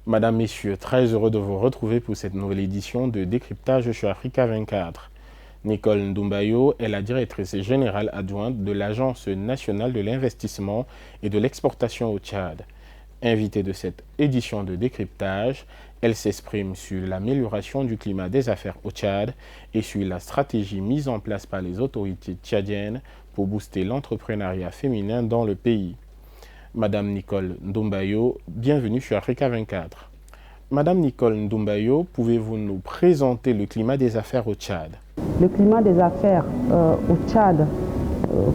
Madame, Messieurs, très heureux de vous retrouver pour cette nouvelle édition de Décryptage sur Africa 24. Nicole Ndoumbayo est la directrice générale adjointe de l'Agence nationale de l'investissement et de l'exportation au Tchad. Invitée de cette édition de Décryptage, elle s'exprime sur l'amélioration du climat des affaires au Tchad et sur la stratégie mise en place par les autorités tchadiennes pour booster l'entrepreneuriat féminin dans le pays. Madame Nicole Ndoumbayo, bienvenue sur Africa 24. Madame Nicole Ndoumbayo, pouvez-vous nous présenter le climat des affaires au Tchad? Le climat des affaires au Tchad,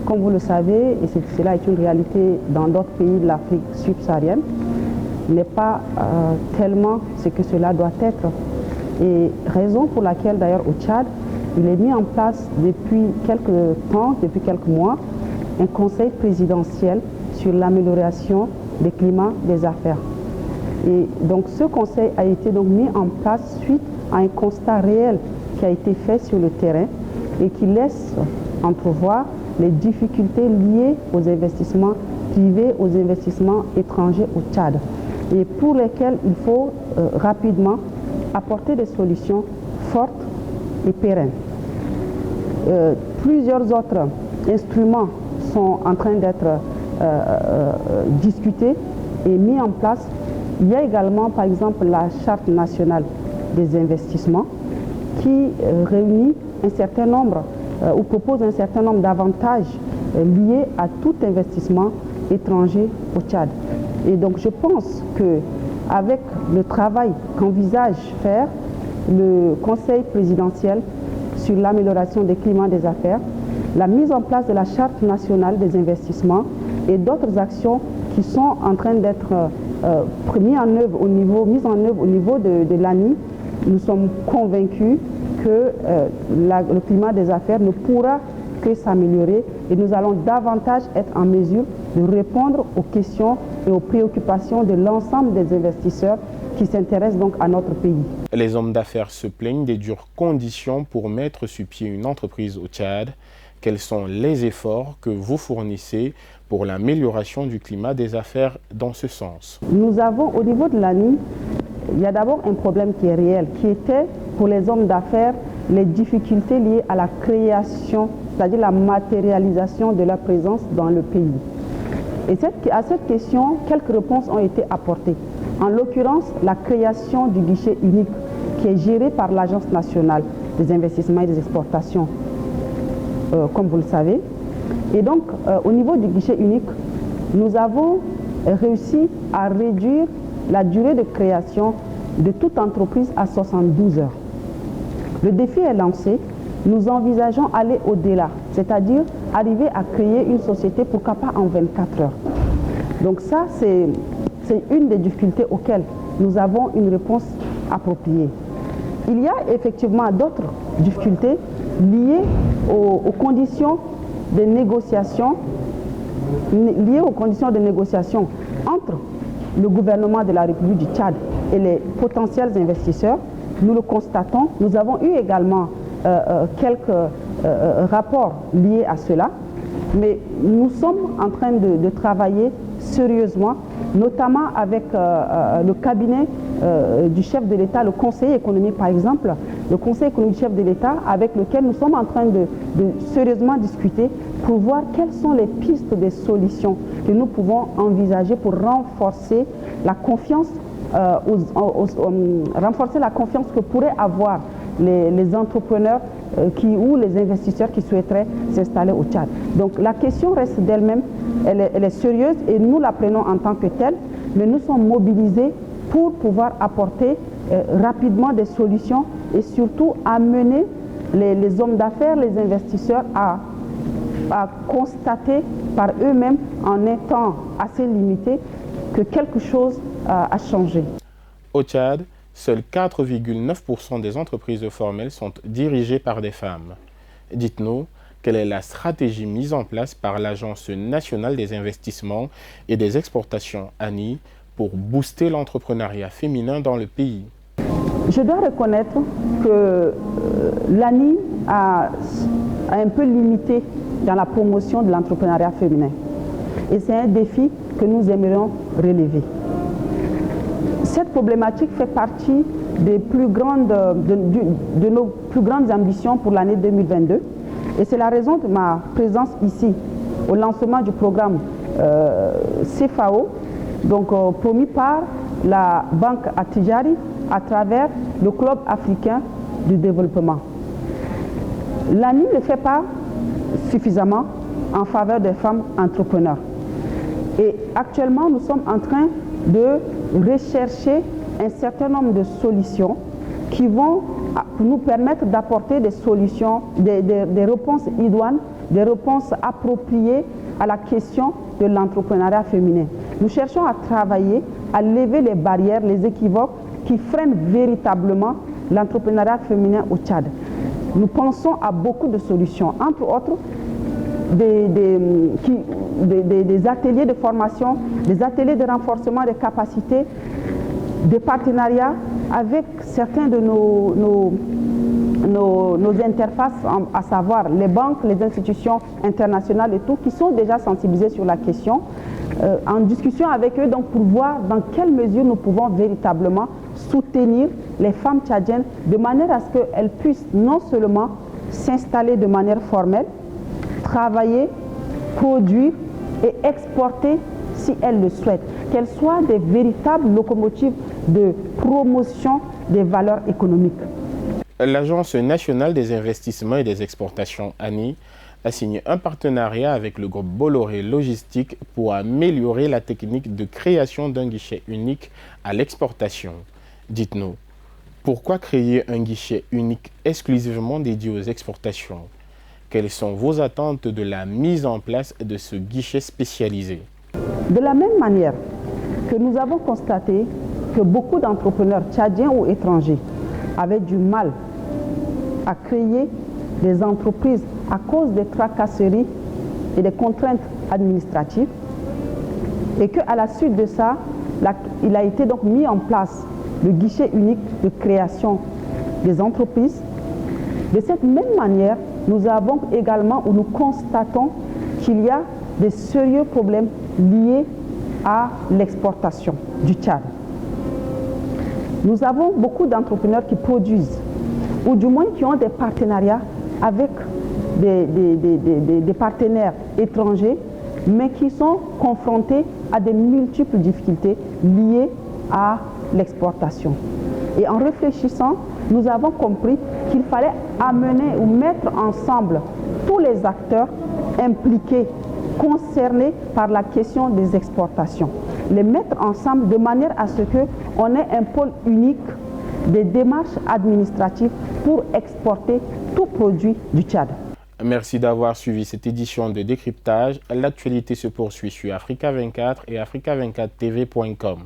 comme vous le savez, et cela est une réalité dans d'autres pays de l'Afrique subsaharienne, n'est pas tellement ce que cela doit être. Et raison pour laquelle d'ailleurs au Tchad, il est mis en place depuis quelques temps, depuis quelques mois, un conseil présidentiel sur l'amélioration des climats des affaires. Et donc ce conseil a été donc mis en place suite à un constat réel qui a été fait sur le terrain et qui laisse entrevoir les difficultés liées aux investissements privés, aux investissements étrangers au Tchad, et pour lesquels il faut rapidement apporter des solutions fortes et pérennes. Plusieurs autres instruments sont en train d'être discutés et mis en place. Il y a également, par exemple, la Charte nationale des investissements qui réunit un certain nombre ou propose un certain nombre d'avantages liés à tout investissement étranger au Tchad. Et donc je pense qu'avec le travail qu'envisage faire le Conseil présidentiel sur l'amélioration des climats des affaires, la mise en place de la Charte nationale des investissements et d'autres actions qui sont en train d'être mises en œuvre au niveau de l'ANI, nous sommes convaincus que le climat des affaires ne pourra que s'améliorer et nous allons davantage être en mesure de répondre aux questions et aux préoccupations de l'ensemble des investisseurs qui s'intéressent donc à notre pays. Les hommes d'affaires se plaignent des dures conditions pour mettre sur pied une entreprise au Tchad. Quels sont les efforts que vous fournissez pour l'amélioration du climat des affaires dans ce sens? Nous avons au niveau de l'ANI, il y a d'abord un problème qui est réel, qui était pour les hommes d'affaires les difficultés liées à la création, c'est-à-dire la matérialisation de la présence dans le pays. Et à cette question, quelques réponses ont été apportées. En l'occurrence, la création du guichet unique qui est géré par l'Agence nationale des investissements et des exportations, comme vous le savez. Et donc, au niveau du guichet unique, nous avons réussi à réduire la durée de création de toute entreprise à 72 heures. Le défi est lancé. Nous envisageons aller au-delà, c'est-à-dire arriver à créer une société, pourquoi pas en 24 heures. Donc ça, c'est une des difficultés auxquelles nous avons une réponse appropriée. Il y a effectivement d'autres difficultés liées aux conditions de négociation, entre le gouvernement de la République du Tchad et les potentiels investisseurs. Nous le constatons. Nous avons eu également quelques rapports liés à cela, mais nous sommes en train de travailler sérieusement, notamment avec le cabinet du chef de l'État, le conseiller économique par exemple, le conseil économique du chef de l'État, avec lequel nous sommes en train de sérieusement discuter pour voir quelles sont les pistes des solutions que nous pouvons envisager pour renforcer la confiance que pourraient avoir les entrepreneurs ou les investisseurs qui souhaiteraient s'installer au Tchad. Donc la question reste d'elle-même, elle est sérieuse et nous la prenons en tant que telle, mais nous sommes mobilisés pour pouvoir apporter rapidement des solutions et surtout amener les hommes d'affaires, les investisseurs à constater par eux-mêmes en un temps assez limité que quelque chose a changé. Au Tchad, seuls 4,9% des entreprises formelles sont dirigées par des femmes. Dites-nous, quelle est la stratégie mise en place par l'Agence nationale des investissements et des exportations ANI pour booster l'entrepreneuriat féminin dans le pays? Je dois reconnaître que l'ANI a un peu limité dans la promotion de l'entrepreneuriat féminin. Et c'est un défi que nous aimerions relever. Cette problématique fait partie des plus grandes, de nos plus grandes ambitions pour l'année 2022. Et c'est la raison de ma présence ici, au lancement du programme CFAO, donc promu par la Banque Attijari à travers le Club africain du développement. L'ANI ne fait pas suffisamment en faveur des femmes entrepreneurs. Et actuellement, nous sommes en train de rechercher un certain nombre de solutions qui vont nous permettre d'apporter des solutions, des réponses idoines, des réponses appropriées à la question de l'entrepreneuriat féminin. Nous cherchons à travailler, à lever les barrières, les équivoques qui freinent véritablement l'entrepreneuriat féminin au Tchad. Nous pensons à beaucoup de solutions, entre autres des ateliers de formation, des ateliers de renforcement des capacités, des partenariats avec certains de nos interfaces, à savoir les banques, les institutions internationales et tout, qui sont déjà sensibilisées sur la question, en discussion avec eux donc pour voir dans quelle mesure nous pouvons véritablement soutenir les femmes tchadiennes de manière à ce qu'elles puissent non seulement s'installer de manière formelle, travailler, produire et exporter si elles le souhaitent, qu'elles soient des véritables locomotives de promotion des valeurs économiques. L'Agence nationale des investissements et des exportations, ANI, a signé un partenariat avec le groupe Bolloré Logistique pour améliorer la technique de création d'un guichet unique à l'exportation. Dites-nous, pourquoi créer un guichet unique exclusivement dédié aux exportations? Quelles sont vos attentes de la mise en place de ce guichet spécialisé? De la même manière que nous avons constaté que beaucoup d'entrepreneurs tchadiens ou étrangers avaient du mal à créer des entreprises à cause des tracasseries et des contraintes administratives, et qu'à la suite de ça, il a été donc mis en place le guichet unique de création des entreprises. De cette même manière, nous avons également, ou nous constatons qu'il y a des sérieux problèmes liés à l'exportation du Tchad. Nous avons beaucoup d'entrepreneurs qui produisent, ou du moins qui ont des partenariats avec des partenaires étrangers, mais qui sont confrontés à de multiples difficultés liées à l'exportation. Et en réfléchissant, nous avons compris qu'il fallait amener ou mettre ensemble tous les acteurs impliqués, concernés par la question des exportations. Les mettre ensemble de manière à ce qu'on ait un pôle unique des démarches administratives pour exporter tout produit du Tchad. Merci d'avoir suivi cette édition de décryptage. L'actualité se poursuit sur Africa 24 et africa24tv.com.